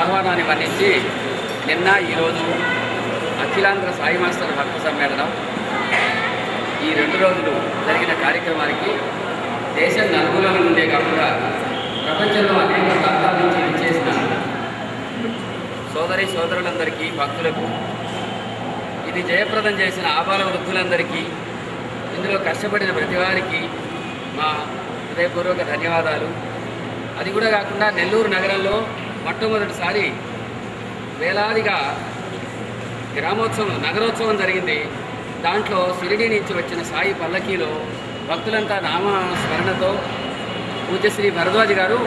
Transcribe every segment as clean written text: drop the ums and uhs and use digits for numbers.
ఆహ్వానాన్ని మన్నించి నిన్న ఈరోజు అఖిలాంధ్ర సాయి మాస్టర్ భక్త సమ్మేళనం ఈ 2 రోజులు జరిగిన కార్యక్రమానికి దేశం నలుమూలల నుండే కాకుండా ప్రపంచంలో అనేక ప్రాంతాల నుంచి విచ్చేసిన సోదరులందరికీ, భక్తులకు, ఇది జయప్రదం చేసిన ఆబాల వృద్ధులందరికీ, ఇందులో కష్టపడిన ప్రతి వారికి మా హృదయపూర్వక ధన్యవాదాలు. అది కూడా కాకుండా నెల్లూరు నగరంలో మొట్టమొదటిసారి వేలాదిగా నగరోత్సవం జరిగింది. దాంట్లో షిరిడీ నుంచి వచ్చిన సాయి పల్లకీలో భక్తులంతా నామస్మరణతో పూజ్యశ్రీ భరద్వాజ్ గారు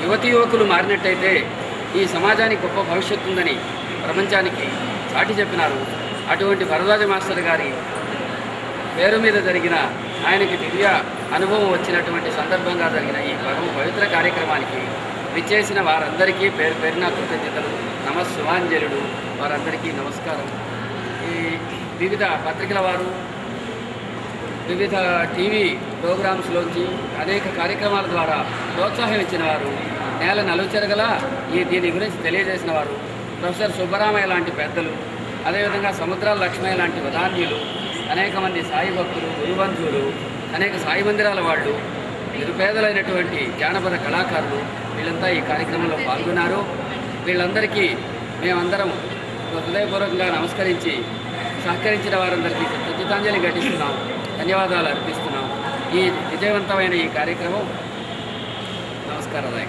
యువతీ యువకులు మారినట్టయితే ఈ సమాజానికి గొప్ప భవిష్యత్తు ఉందని ప్రపంచానికి చాటి చెప్పినారు. అటువంటి భరద్వాజ మాస్టర్ గారి పేరు మీద జరిగిన, ఆయనకి దివ్య అనుభవం వచ్చినటువంటి సందర్భంగా జరిగిన ఈ పవిత్ర కార్యక్రమానికి విచ్చేసిన వారందరికీ పేరు పేరున కృతజ్ఞతలు, నమస్సుమాంజలుడు. వారందరికీ నమస్కారం. ఈ వివిధ పత్రికల వారు, వివిధ టీవీ ప్రోగ్రామ్స్లోంచి అనేక కార్యక్రమాల ద్వారా ప్రోత్సాహం ఇచ్చిన వారు, నేల నలుచెరగల దీని గురించి తెలియజేసిన వారు, ప్రొఫెసర్ సుబ్బరామయ్య లాంటి పెద్దలు, అదేవిధంగా సముద్రాల లక్ష్మయ్య లాంటి వదాన్యులు, అనేక మంది సాయి భక్తులు, గురుబంధువులు, అనేక సాయి మందిరాల వాళ్ళు, నిరుపేదలైనటువంటి జానపద కళాకారులు, వీళ్ళంతా ఈ కార్యక్రమంలో పాల్గొన్నారు. వీళ్ళందరికీ మేమందరం హృదయపూర్వకంగా నమస్కరించి సహకరించిన వారందరికీ కృతజ్ఞతాంజలి ఘటిస్తున్నాం, ధన్యవాదాలు అర్పిస్తున్నాం. ఈ విజయవంతమైన ఈ కార్యక్రమం నమస్కారాలు.